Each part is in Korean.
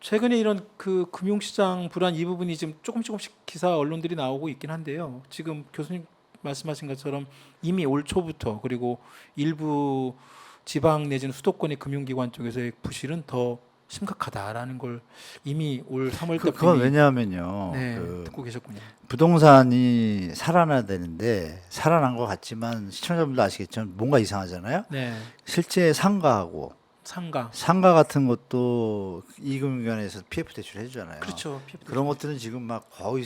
최근에 이런 그 금융시장 불안 이 부분이 지금 조금씩 기사 언론들이 나오고 있긴 한데요. 지금 교수님 말씀하신 것처럼 이미 올 초부터 그리고 일부 지방 내지는 수도권의 금융기관 쪽에서의 부실은 더 심각하다라는 걸 이미 올 3월 그건 때쯤에 왜냐하면요. 네, 듣고 계셨군요. 부동산이 살아나야 되는데 살아난 것 같지만 시청자분도 아시겠지만 뭔가 이상하잖아요. 네, 실제 상가하고 상가. 상가 같은 것도 이금융권에서 PF 대출 해주잖아요. 그렇죠. PF 그런 것들은 지금 막 거의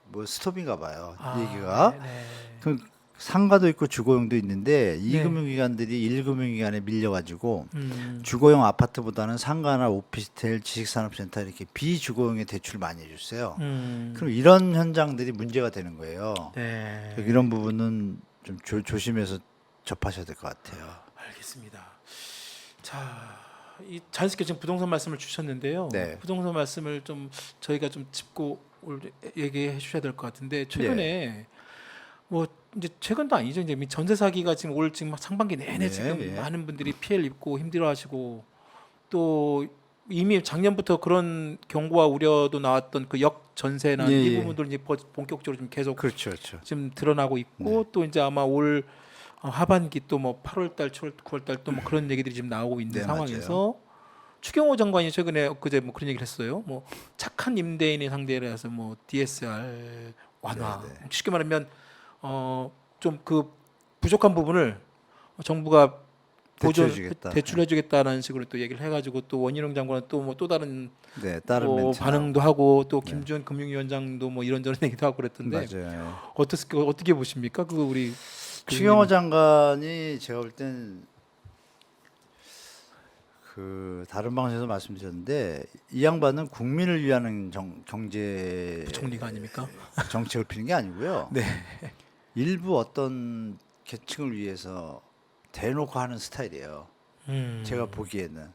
뭐 스톱인가 봐요. 아, 얘기가. 네, 네. 그 상가도 있고 주거용도 있는데 네. 이금융기관들이 일금융기관에 밀려가지고 음, 주거용 아파트보다는 상가나 오피스텔, 지식산업센터 이렇게 비주거용의 대출 많이 해줬어요. 그럼 이런 현장들이 문제가 되는 거예요. 네. 이런 부분은 좀 조심해서 접하셔야 될 것 같아요. 알겠습니다. 자, 이 자연스럽게 지금 부동산 말씀을 주셨는데요. 네. 부동산 말씀을 좀 저희가 좀 짚고 얘기해 주셔야 될 것 같은데 최근에 뭐 이제 최근도 아니죠. 이제 전세 사기가 지금 올 지금 상반기 내내 네, 지금 예. 많은 분들이 피해를 입고 힘들어하시고 또 이미 작년부터 그런 경고와 우려도 나왔던 그 역전세나 예, 이 예. 부분들 이제 본격적으로 좀 계속 그렇죠, 그렇죠. 지금 드러나고 있고 또 이제 아마 올 하반기 또 뭐 8월 달, 7월, 9월 달 또 뭐 그런 얘기들이 지금 나오고 있는 네, 상황에서 추경호 장관이 최근에 엊그제 뭐 그런 얘기를 했어요. 뭐 착한 임대인의 상대로 해서 뭐 DSR 완화. 네, 네. 쉽게 말하면 좀 그 부족한 부분을 정부가 대출해주겠다. 대출해주겠다라는 식으로 또 얘기를 해가지고 또 원희룡 장관은 또 뭐 또 다른 네, 다른 뭐 멘트 반응도 하고 또 김주현 금융위원장도 뭐 이런저런 얘기도 하고 그랬던데 맞아요. 어떻게 보십니까? 그 우리 추경호 장관이 제가 볼 땐 그 다른 방송에서 말씀드렸는데 이 양반은 국민을 위한 경제 부총리가 아닙니까? 정책을 피는 게 아니고요. 네. 일부 어떤 계층을 위해서 대놓고 하는 스타일이에요. 제가 보기에는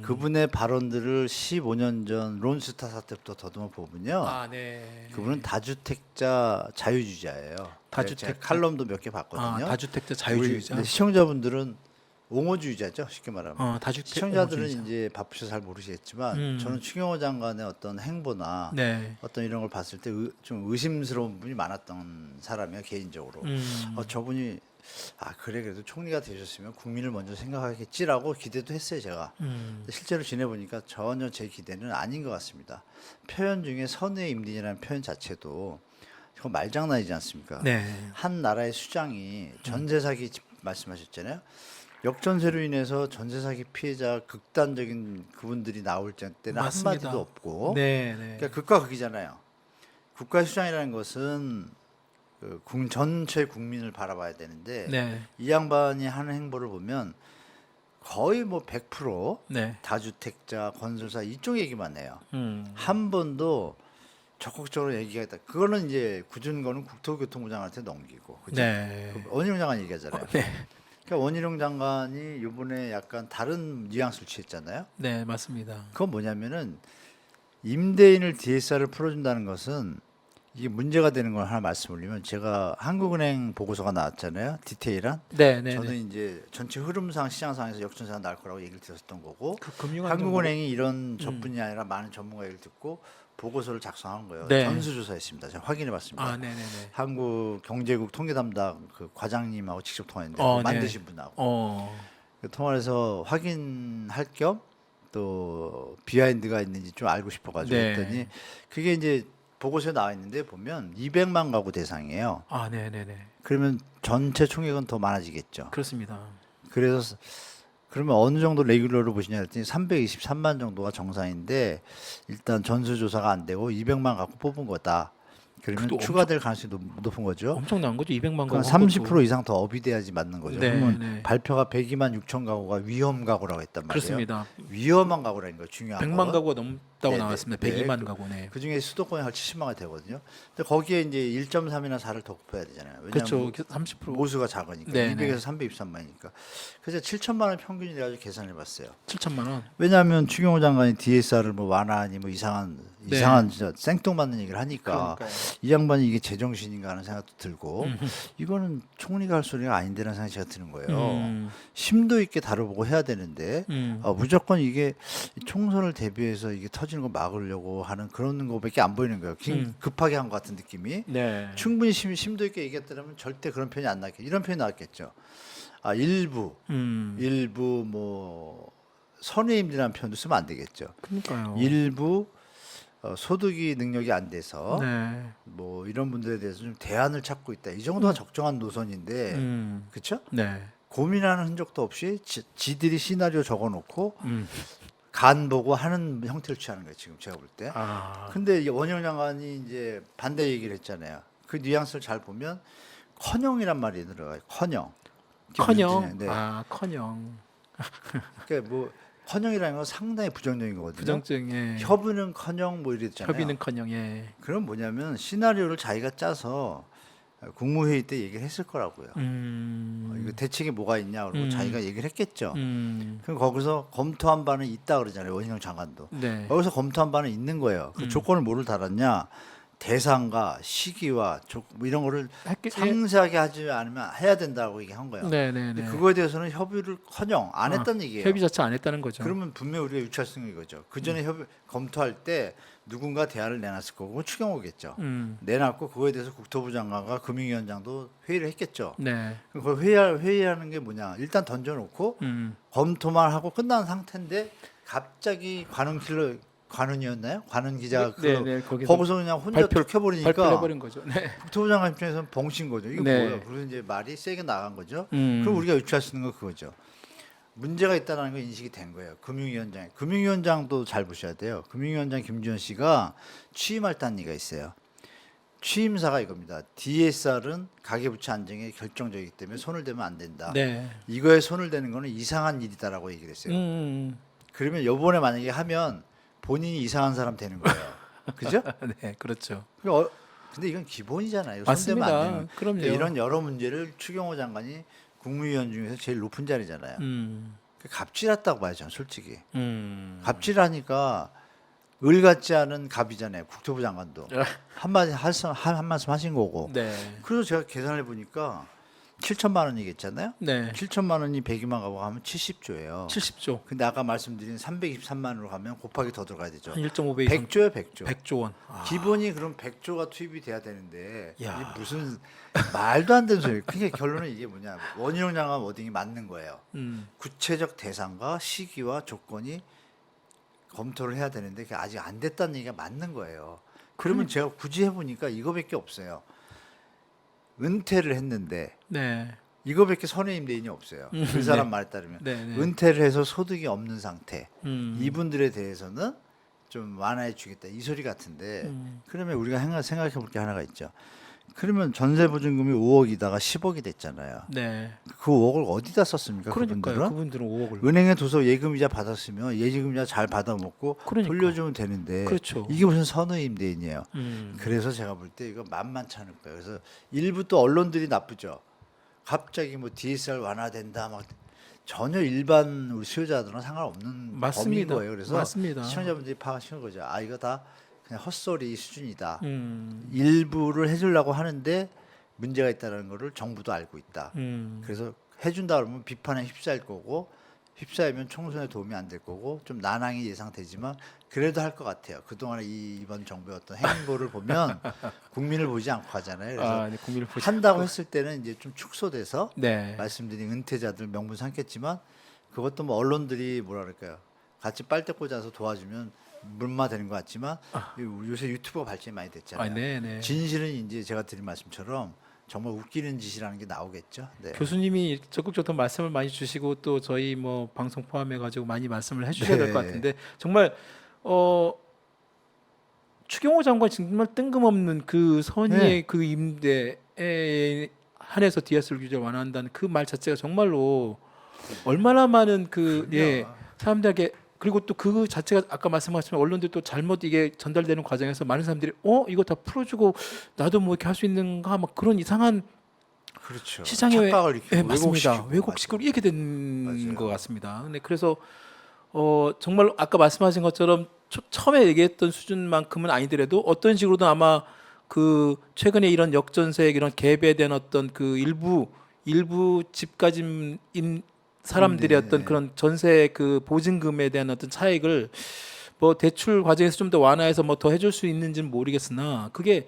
그분의 발언들을 15년 전 론스타 사태부터 더듬어 보면요. 아, 네. 그분은 다주택자 자유주의자예요. 다주택자. 제가 칼럼도 몇 개 봤거든요. 다주택자 자유주의자. 우리 시청자분들은 옹호주의자죠, 쉽게 말하면. 다주택 시청자들은 옹호주의자. 이제 바쁘셔서 잘 모르시겠지만 저는 추경호 장관의 어떤 행보나 네. 어떤 이런 걸 봤을 때 좀 의심스러운 부분이 많았던 사람이에요, 개인적으로. 저분이 그래 그래도 총리가 되셨으면 국민을 먼저 생각하겠지라고 기대도 했어요, 제가. 근데 실제로 지내보니까 전혀 제 기대는 아닌 것 같습니다. 표현 중에 선의 임대인이라는 표현 자체도 그거 말장난이지 않습니까? 네. 한 나라의 수장이 전세 사기 말씀하셨잖아요. 역전세로 인해서 전세 사기 피해자 극단적인 그분들이 나올 때는 맞습니다. 한마디도 없고, 네, 네. 그러니까 극과 극이잖아요. 국가의 수장이라는 것은 전체 국민을 바라봐야 되는데 네. 이 양반이 하는 행보를 보면 거의 뭐 100% 네. 다주택자, 건설사 이쪽 얘기만 해요. 음. 한 번도 적극적으로 얘기했다. 그거는 이제 굳은 거는 국토교통부장한테 넘기고, 그죠? 네. 원희룡 장관 얘기하잖아요. 네. 그러니까 원희룡 장관이 이번에 약간 다른 뉘앙스를 취했잖아요. 네, 맞습니다. 그건 뭐냐면은 임대인을 DSR을 풀어준다는 것은 이게 문제가 되는 걸 하나 말씀 올리면 제가 한국은행 보고서가 나왔잖아요. 디테일한. 네, 네. 저는 네. 이제 전체 흐름상 시장상에서 역전세가 날 거라고 얘기를 드렸던 거고 그 금융 한국은행이 이런 저뿐이 아니라 많은 전문가 얘기를 듣고 보고서를 작성한 거예요. 네. 전수조사했습니다. 제가 확인해봤습니다. 아, 네, 네, 네. 한국경제국 통계담당 그 과장님하고 직접 통화했는데 네. 만드신 분하고 그 통화를 해서 확인할 겸 또 비하인드가 있는지 좀 알고 싶어가지고 네. 했더니 그게 이제 보고서에 나와 있는데 보면 200만 가구 대상이에요. 아, 네, 네, 네. 그러면 전체 총액은 더 많아지겠죠. 그렇습니다. 그래서 그러면 어느 정도 레귤러로 보시냐 했더니 323만 정도가 정상인데 일단 전수조사가 안 되고 200만 갖고 뽑은 거다. 그러면 그래도 추가될 가능성이 높은 거죠. 엄청난 거죠. 200만 그럼 가구. 30% 이상 더 업이 돼야지 맞는 거죠. 네, 그러면 네. 발표가 102만 6천 가구가 위험 가구라고 했단 말이에요. 그렇습니다. 위험한 가구라는 거 중요한 100만 거. 가구가 넘다고 네, 나왔습니다. 네. 102만 가구네. 그 중에 수도권이 한 70만가 되거든요. 근데 거기에 이제 1.3이나 4를 더 곱해야 되잖아요. 왜냐하면 그렇죠. 30%. 모수가 작으니까. 네, 200에서 323만이니까. 그래서 7천만 원 평균이 돼가지고 계산해 봤어요. 7천만 원. 왜냐하면 추경호 장관이 DSR을 뭐 완화하니 뭐 이상한 네. 이상한 진짜 생뚱맞는 얘기를 하니까 그러니까요. 이 양반이 이게 제정신인가 하는 생각도 들고 이거는 총리가 할 소리가 아닌데라는 생각이 제가 드는 거예요. 심도 있게 다뤄보고 해야 되는데 무조건 이게 총선을 대비해서 이게 터지는 거 막으려고 하는 그런 거밖에 안 보이는 거예요. 급하게 한 것 같은 느낌이. 네. 충분히 심도 있게 얘기했다면 절대 그런 표현이 안 나왔겠죠. 이런 표현이 나왔겠죠. 일부 뭐 선의임이라는 표현도 쓰면 안 되겠죠. 그러니까요. 일부 소득이 능력이 안 돼서 네. 뭐 이런 분들에 대해서 좀 대안을 찾고 있다. 이 정도가 적정한 노선인데, 그렇죠? 네. 고민하는 흔적도 없이 지들이 시나리오 적어놓고 음. 간 보고 하는 형태를 취하는 거예요. 지금 제가 볼 때. 아. 근데 이 원희룡 장관이 이제 반대 얘기를 했잖아요. 그 뉘앙스를 잘 보면 커녕이란 말이 들어가요. 커녕. 커녕. 네. 아, 커녕. 그러니까 뭐 커녕이라는 건 상당히 부정적인 거거든요. 부정증에 협의는커녕 뭐 이랬잖아요. 협의는커녕. 예. 그럼 뭐냐면 시나리오를 자기가 짜서 국무회의 때 얘기를 했을 거라고요. 이거 대책이 뭐가 있냐 그러고 자기가 얘기를 했겠죠. 그럼 거기서 검토한 바는 있다 그러잖아요. 원희룡 장관도. 네. 거기서 검토한 바는 있는 거예요. 그 조건을 뭐를 달았냐? 대상과 시기와 뭐 이런 거를 상세하게 하지 않으면 해야 된다고 얘기한 거예요. 네, 근데 네, 네. 그거에 대해서는 안 했다는 얘기예요. 협의 자체 안 했다는 거죠. 그러면 분명히 우리가 유추할 수 있는 거죠. 그 전에 검토할 때 누군가 대안을 내놨을 거고 추경호겠죠. 내놨고 그거에 대해서 국토부 장관과 금융위원장도 회의를 했겠죠. 네. 그 회의하는 게 뭐냐? 일단 던져놓고 검토만 하고 끝난 상태인데 갑자기 관훈이었나요? 관훈 기자가 네, 네, 거기서 그냥 혼자 툭해버리니까 발표를 해버린 거죠. 네. 국토부 장관 입장에서는 벙신 거죠. 이거 네. 뭐야? 그래서 이제 말이 세게 나간 거죠. 그럼 우리가 유추할 수 있는 건 그거죠. 문제가 있다는 거 인식이 된 거예요. 금융위원장도 잘 보셔야 돼요. 금융위원장 김주현 씨가 취임할 딴 얘기가 있어요. 취임사가 이겁니다. DSR은 가계부채 안정에 결정적이기 때문에 손을 대면 안 된다. 네. 이거에 손을 대는 거는 이상한 일이다라고 얘기를 했어요. 그러면 요번에 만약에 하면 본인이 이상한 사람 되는 거예요. 그죠? 네, 그렇죠. 근데 이건 기본이잖아요. 맞습니다. 손대면 안 되는. 그럼요. 그러니까 이런 여러 문제를 추경호 장관이 국무위원 중에서 제일 높은 자리잖아요. 갑질했다고 봐요, 저는 솔직히. 갑질하니까 을 같지 않은 갑이잖아요. 국토부 장관도 한 말씀 하신 거고. 네. 그래서 제가 계산해 보니까 7천만 원이겠잖아요. 네. 7천만 원이 100이만 가고 하면 70조예요. 70조. 근데 아까 말씀드린 323만으로 가면 곱하기 더 들어가야 되죠. 한 1.5배 이상. 100조예요, 100조. 100조 원. 기본이 그럼 100조가 투입이 돼야 되는데 야. 이게 무슨 말도 안 되는 소리. 그러니까 결론은 이게 뭐냐? 원희룡 장관 워딩이 맞는 거예요. 구체적 대상과 시기와 조건이 검토를 해야 되는데 그게 아직 안 됐다는 얘기가 맞는 거예요. 그러면 제가 굳이 해보니까 이거밖에 없어요. 은퇴를 했는데 네. 이거밖에 선의임 대인이 없어요. 그 사람 말에 따르면 네, 네. 은퇴를 해서 소득이 없는 상태 이분들에 대해서는 좀 완화해 주겠다 이 소리 같은데 그러면 우리가 생각해 볼 게 하나가 있죠. 그러면 전세 보증금이 5억이다가 10억이 됐잖아요. 네. 그 5억을 어디다 썼습니까? 그러니까요. 그분들은 5억을. 은행에 둬서 예금이자 받았으면 예금이자 잘 받아먹고 그러니까. 돌려주면 되는데 그렇죠. 이게 무슨 선의임 대인이에요. 그래서 제가 볼 때 이거 만만치 않을 거예요. 그래서 일부 또 언론들이 나쁘죠. 갑자기 뭐 DSR 완화된다 막 전혀 일반 우리 수요자들은 상관없는 범위인 거예요. 그래서 맞습니다. 시청자분들이 파악하시는 거죠. 아 이거 다 그냥 헛소리 수준이다. 음. 일부를 해주려고 하는데 문제가 있다는 거를 정부도 알고 있다. 그래서 해준다 그러면 비판에 휩싸일 거고 휩싸이면 총선에 도움이 안 될 거고 좀 난항이 예상되지만 그래도 할 것 같아요. 그동안에 이번 정부의 어떤 행보를 보면 국민을 보지 않고 하잖아요. 그래서 네, 국민을 보지 한다고 했을 때는 이제 좀 축소돼서 네. 말씀드린 은퇴자들 명분 삼겠지만 그것도 뭐 언론들이 뭐라 그럴까요? 같이 빨대 꽂아서 도와주면 물마되는 것 같지만 요새 유튜브가 발전이 많이 됐잖아요. 네, 네. 진실은 이제 제가 드린 말씀처럼 정말 웃기는 짓이라는 게 나오겠죠. 네. 교수님이 적극적으로 말씀을 많이 주시고 또 저희 뭐 방송 포함해 가지고 많이 말씀을 해주셔야 될 것 네. 같은데 정말 추경호 장관 정말 뜬금없는 그 선의의 네. 그 임대에 한해서 DSR 규제를 완화한다는 그 말 자체가 정말로 얼마나 많은 사람들에게 그리고 또 그 자체가 아까 말씀하신 언론들 또 잘못 이게 전달되는 과정에서 많은 사람들이 이거 다 풀어주고 나도 뭐 이렇게 할 수 있는가 막 그런 이상한 그렇죠. 시장에 착각을 일으키고 맞습니다. 왜곡시키고 이렇게 된 것 같습니다. 근데 그래서 정말 아까 말씀하신 것처럼 처음에 얘기했던 수준만큼은 아니더라도 어떤 식으로든 아마 그 최근에 이런 역전세액 이런 갭에 대한 어떤 그 일부 집가짐인 사람들의 네. 어떤 그런 전세 그 보증금에 대한 어떤 차익을 뭐 대출 과정에서 좀 더 완화해서 뭐 더 해줄 수 있는지는 모르겠으나 그게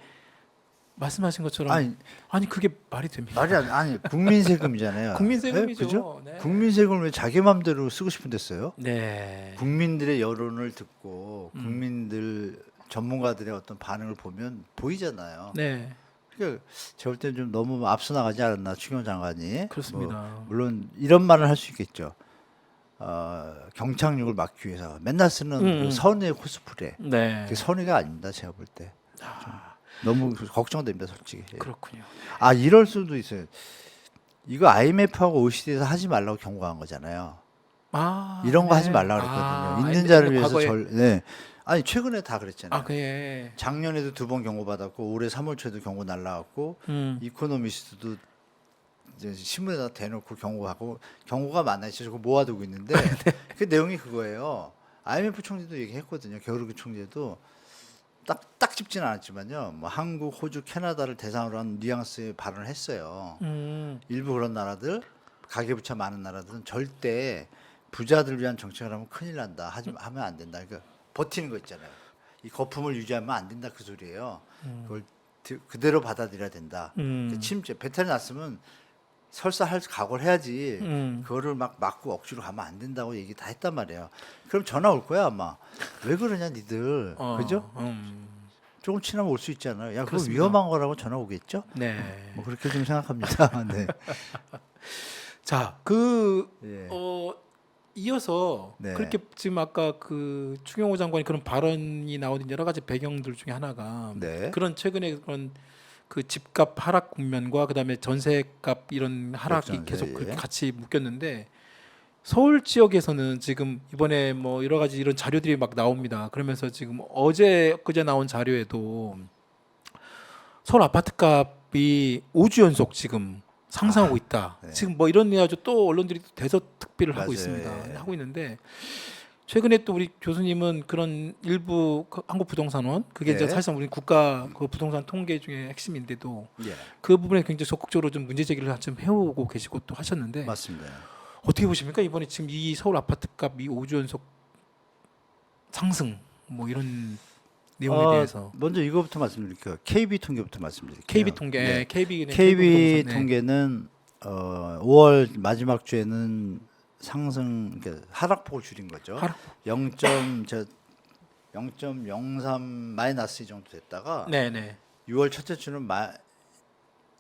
말씀하신 것처럼 아니 그게 말이 됩니까? 말이 아니 국민 세금이잖아요. 국민 예? 세금이죠. 그죠? 네. 국민 세금을 왜 자기 마음대로 쓰고 싶은 데 써요? 네. 국민들의 여론을 듣고 음. 국민들 전문가들의 어떤 반응을 보면 보이잖아요. 네. 그러니까 제가 볼 때는 좀 너무 앞서 나가지 않았나 추경호 장관이. 그렇습니다. 뭐 물론 이런 말을 할 수 있겠죠. 경착륙을 막기 위해서 맨날 쓰는 그 선의 코스프레. 네. 그게 선의가 아닙니다. 제가 볼 때. 좀 너무 걱정됩니다, 솔직히. 예. 그렇군요. 아 이럴 수도 있어요. 이거 IMF하고 OECD에서 하지 말라고 경고한 거잖아요. 아, 이런 거 네. 하지 말라 그랬거든요. 아, 있는 아니, 자를 근데 위해서 과거에- 네. 아니 최근에 다 그랬잖아요. 아, 그게 작년에도 2번 경고 받았고 올해 3월 초에도 경고 날라왔고 이코노미스트도 이제 신문에다 대놓고 경고하고 경고가 많아요. 그거 모아두고 있는데 그 내용이 그거예요. IMF 총재도 얘기했거든요. 겨울기 총재도 딱 짚지는 않았지만요. 뭐 한국, 호주, 캐나다를 대상으로 한 뉘앙스의 발언을 했어요. 일부 그런 나라들 가계부채 많은 나라들은 절대 부자들 위한 정책을 하면 큰일 난다. 하면 안 된다. 그러니까 버티는 거 있잖아요. 이 거품을 유지하면 안 된다 그 소리예요. 그걸 그대로 받아들여야 된다. 그 침체 배탈이 났으면 설사 할 각오를 해야지. 그거를 막 막고 억지로 가면 안 된다고 얘기 다 했단 말이에요. 그럼 전화 올 거야 아마. 왜 그러냐 니들. 그죠? 조금 지나면 올 수 있잖아요. 야 그거 그렇습니다. 위험한 거라고 전화 오겠죠? 네. 뭐 그렇게 좀 생각합니다. 네. 자, 예. 이어서 네. 그렇게 지금 아까 그 추경호 장관이 그런 발언이 나오는 여러 가지 배경들 중에 하나가 네. 그런 최근에 그런 그 집값 하락 국면과 그다음에 전세값 이런 하락이 역전세, 계속 예. 그렇게 같이 묶였는데 서울 지역에서는 지금 이번에 뭐 여러 가지 이런 자료들이 막 나옵니다. 그러면서 지금 어제 그제 나온 자료에도 서울 아파트 값이 5주 연속 지금 상승하고 있다. 네. 지금 뭐 이런 가지고 또 언론들이 또 대서특필을 하고 맞아요. 있습니다. 예. 하고 있는데 최근에 또 우리 교수님은 그런 일부 한국부동산원 그게 이제 네. 사실상 우리 국가 그 부동산 통계 중에 핵심인데도 예. 그 부분에 굉장히 적극적으로 좀 문제 제기를 좀 해오고 계시고 또 하셨는데 맞습니다. 어떻게 보십니까? 이번에 지금 이 서울 아파트 값이 5주 연속 상승 뭐 이런 내용에 대해서 먼저 이거부터 말씀드릴게요. KB 통계부터 말씀드릴게요. KB 통계, 네. KB KB 부동산, 네. 통계는 5월 마지막 주에는 상승 그러니까 하락폭을 줄인 거죠. 하락. 0.03 마이너스 이 정도 됐다가 네네. 6월 첫째 주는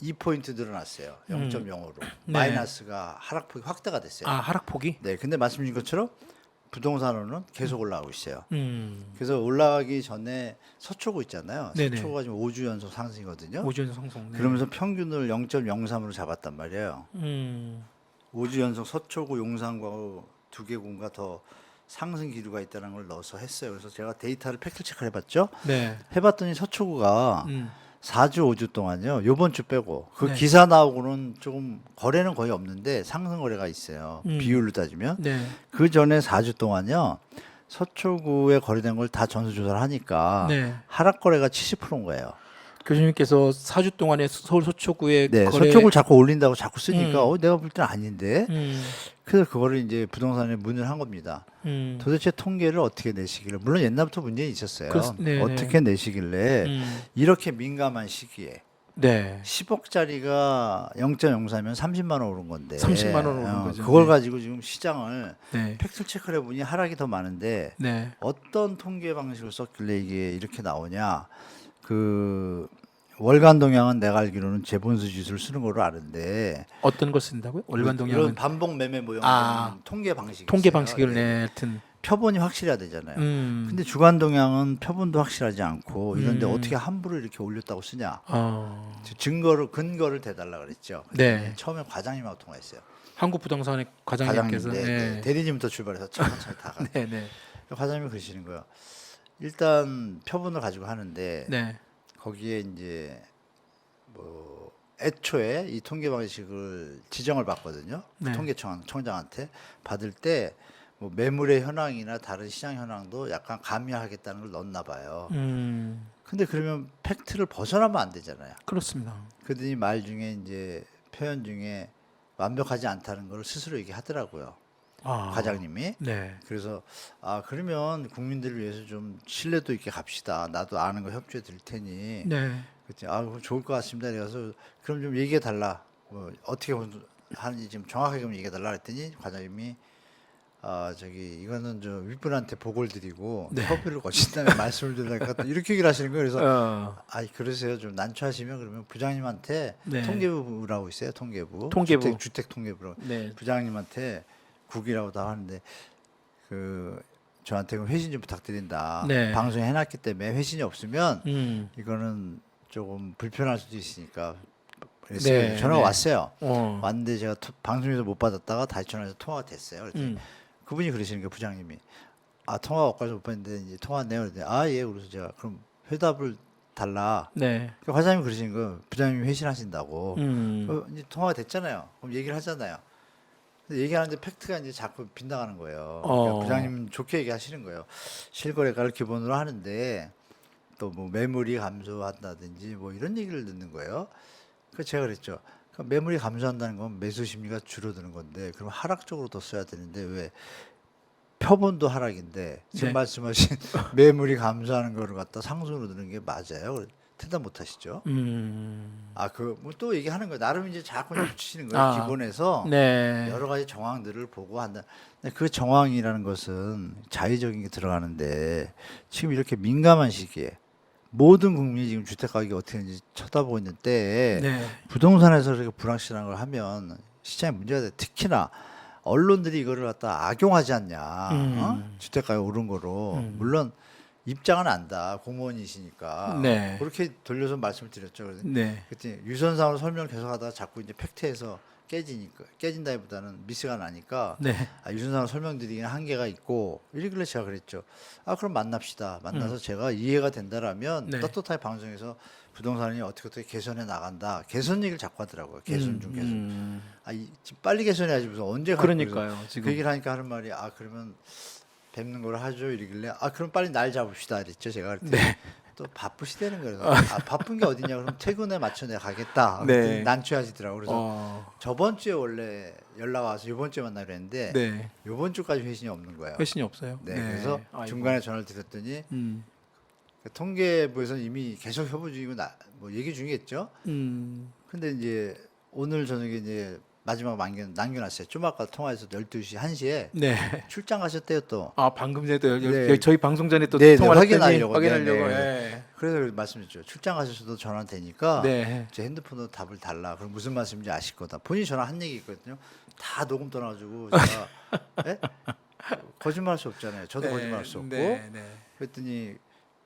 2포인트 늘어났어요. 0.05로 네. 마이너스가 하락폭이 확대가 됐어요. 아 하락폭이? 네, 근데 말씀드린 것처럼 부동산으로는 계속 올라가고 있어요. 음. 그래서 올라가기 전에 서초구 있잖아요. 네네. 서초구가 지금 5주 연속 상승이거든요. 5주 연속 상승. 네. 그러면서 평균을 0.03으로 잡았단 말이에요. 5주 연속 서초구, 용산구 두 개 군가 더 상승 기류가 있다는 걸 넣어서 했어요. 그래서 제가 데이터를 팩트 체크를 해봤죠. 네. 해봤더니 서초구가 4주, 5주 동안요. 요번 주 빼고 그 네. 기사 나오고는 조금 거래는 거의 없는데 상승 거래가 있어요. 비율로 따지면 네. 그 전에 4주 동안요. 서초구에 거래된 걸 다 전수조사를 하니까 네. 하락 거래가 70%인 거예요. 교수님께서 4주 동안에 서울 서초구에 네, 거래 서초구를 자꾸 올린다고 자꾸 쓰니까 내가 볼 때는 아닌데. 음. 그래서 그거를 이제 부동산에 문의를 한 겁니다. 도대체 통계를 어떻게 내시길래 물론 옛날부터 문제는 있었어요. 네네. 어떻게 내시길래 이렇게 민감한 시기에 네. 10억짜리가 0.04면 30만 원 오른 건데 30만 원 오른 거죠. 그걸 네. 가지고 지금 시장을 네. 팩트 체크를 해보니 하락이 더 많은데 네. 어떤 통계 방식을 썼길래 이게 이렇게 나오냐. 그 월간 동향은 내가 알기로는 재본수 지수를 쓰는 걸로 아는데 어떤 걸 쓴다고요? 월간 이런 동향은 반복 매매 모형 통계 방식이 통계 있어요. 방식을 네. 네, 하여튼 표본이 확실해야 되잖아요. 근데 주간 동향은 표본도 확실하지 않고 이런데 어떻게 함부로 이렇게 올렸다고 쓰냐. 근거를 대달라 그랬죠. 네. 처음에 과장님하고 통화했어요. 한국 부동산의 과장님께서 네, 네. 대리님부터 출발해서 천천히 다 가. 네, 네. 과장님이 그러시는 거예요. 일단 표본을 가지고 하는데 네. 거기에 이제 뭐 애초에 이 통계 방식을 지정을 받거든요. 네. 통계청장한테 받을 때 뭐 매물의 현황이나 다른 시장 현황도 약간 가미하겠다는 걸 넣었나 봐요. 근데 그러면 팩트를 벗어나면 안 되잖아요. 그렇습니다. 그러더니 말 중에 이제 표현 중에 완벽하지 않다는 걸 스스로 얘기하더라고요. 아, 과장님이. 네. 그래서 아 그러면 국민들을 위해서 좀 신뢰도 있게 갑시다. 나도 아는 거 협조해 드릴 테니. 네. 그랬더니 아 그럼 좋을 것 같습니다. 그래서 그럼 좀 얘기해 달라. 뭐 어떻게 하는지 좀 정확하게 좀 얘기해 달라 그랬더니 과장님이 아 저기 이거는 저 윗분한테 보고를 드리고 네. 협의를 거친 다음에 말씀을 드리니까 이렇게 얘기를 하시는 거예요. 그래서 아 그러세요. 좀 난처하시면 그러면 부장님한테 네. 통계부라고 있어요. 통계부. 통계부. 주택 통계부라고. 네. 부장님한테 국이라고도 하는데 그 저한테 그 회신 좀 부탁드린다. 네. 방송에 해놨기 때문에 회신이 없으면 음. 조금 불편할 수도 있으니까 그래서 네, 전화가 네. 왔어요. 어. 왔는데 제가 방송에서 못 받았다가 다시 전화해서 통화가 됐어요. 그랬더니 음. 그분이 그러시는 거예요. 부장님이 아 통화가 엇가서 못 받는데 이제 통화했네요. 그랬더니 아 예. 그래서 제가 그럼 회답을 달라. 네. 그 과장님이 그러시는 거예요. 부장님이 회신하신다고. 음. 이제 통화가 됐잖아요. 그럼 얘기를 하잖아요. 근데 얘기하는데 팩트가 이제 자꾸 빗나가는 거예요. 그러니까 부장님 좋게 얘기하시는 거예요. 실거래가를 기본으로 하는데 또 뭐 매물이 감소한다든지 뭐 이런 얘기를 듣는 거예요. 그래서 제가 그랬죠. 그럼 매물이 감소한다는 건 매수 심리가 줄어드는 건데 그럼 하락적으로 더 써야 되는데 왜 표본도 하락인데 지금 네. 말씀하신 매물이 감소하는 거를 갖다 상승으로 드는 게 맞아요. 대답 못 하시죠? 아, 그 뭐 또 얘기하는 거예요. 나름 이제 자꾸 붙이시는 거예요. 아. 기본에서 네. 여러 가지 정황들을 보고 한다. 근데 그 정황이라는 것은 자의적인 게 들어가는데 지금 이렇게 민감한 시기에 모든 국민이 지금 주택 가격이 어떻게 되는지 쳐다보고 있는 때에 네. 부동산에서 이렇게 불확실한 걸 하면 시장에 문제가 돼. 특히나 언론들이 이거를 갖다 악용하지 않냐. 주택 가격 오른 거로. 물론 입장은 안다. 공무원이시니까. 네. 그렇게 돌려서 말씀을 드렸죠. 그래서 네. 그때 유선상으로 설명을 계속하다가 자꾸 이제 팩트에서 깨진다기보다는 미스가 나니까 네. 아, 유선상으로 설명드리기는 한계가 있고 이러길래 제가 그랬죠. 아 그럼 만납시다. 만나서 제가 이해가 된다라면 네. 떳떳하게 방송에서 부동산이 어떻게 개선해 나간다. 개선 얘기를 자꾸 하더라고요. 개선 중 개선. 아 지금 빨리 개선해야지 무슨 언제 갈 거예요. 그러니까요. 그 지금 얘기를 하니까 하는 말이 아 그러면 뵙는 걸 하죠 이러길래 아 그럼 빨리 날 잡읍시다 그랬죠 제가 그랬더니 또 바쁘시다는 거예요. 아 바쁜 게 어디냐 그럼 퇴근에 맞춰 내가 가겠다. 네. 난처하시더라고. 그래서 저번 주에 원래 연락 와서 이번 주에 만나기로 했는데 네. 이번 주까지 회신이 없는 거예요. 회신이 없어요. 네, 그래서 아이고. 중간에 전화를 드렸더니 그 통계부에서는 이미 계속 협의 중이고 뭐 얘기 중이겠죠. 근데 이제 오늘 저녁에 이제 마지막 남겨놨어요. 좀 아까 통화해서 12시 1시에 네. 출장 가셨대요 또. 아 방금 전에도 네. 저희 방송 전에 또 네, 네, 통화를 했더니 확인하려고. 확인하려고. 네, 네. 네. 그래서 말씀드렸죠. 출장 가셔서도 전화 되니까 네. 제 핸드폰으로 답을 달라. 그럼 무슨 말씀인지 아실 거다. 본인이 전화 한 얘기 있거든요. 다 녹음 떠나가지고 제가 네? 거짓말할 수 없잖아요. 저도 네, 거짓말할 수 없고. 네, 네. 그랬더니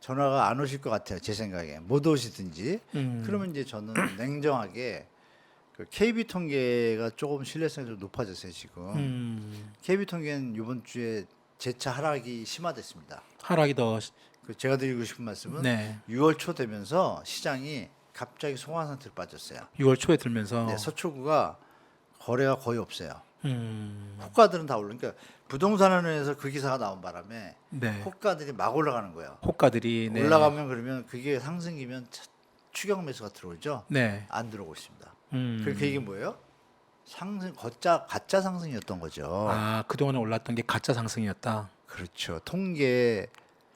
전화가 안 오실 것 같아요. 제 생각에 못 오시든지. 그러면 이제 저는 냉정하게 그 KB 통계가 조금 신뢰성이 좀 높아졌어요 지금. KB 통계는 이번 주에 재차 하락이 심화됐습니다. 하락이 더. 그 제가 드리고 싶은 말씀은 네. 6월 초 되면서 시장이 갑자기 소강 상태로 빠졌어요. 6월 초에 들면서. 네, 서초구가 거래가 거의 없어요. 음. 호가들은 다 올라. 그러니까 부동산원에서 그 기사가 나온 바람에 네. 호가들이 막 올라가는 거예요. 호가들이. 네. 올라가면 그러면 그게 상승이면 추격 매수가 들어오죠. 네. 안 들어오고 있습니다. 그 얘기 뭐예요? 상승 가짜 상승이었던 거죠. 아 그동안에 올랐던 게 가짜 상승이었다. 그렇죠. 통계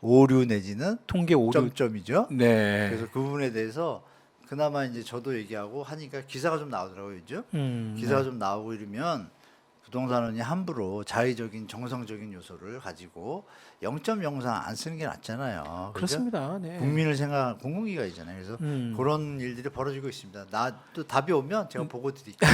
오류 내지는 통계 오류. 점점이죠. 네. 그래서 그 부분에 대해서 그나마 이제 저도 얘기하고 하니까 기사가 좀 나오더라고요, 그죠? 기사가 좀 나오고 이러면 부동산원이 함부로 자의적인 정성적인 요소를 가지고 0.04 안 쓰는 게 낫잖아요. 그죠? 그렇습니다. 네. 국민을 생각한 공공기관이잖아요. 그래서 그런 일들이 벌어지고 있습니다. 나 또 답이 오면 제가 보고 드릴게요.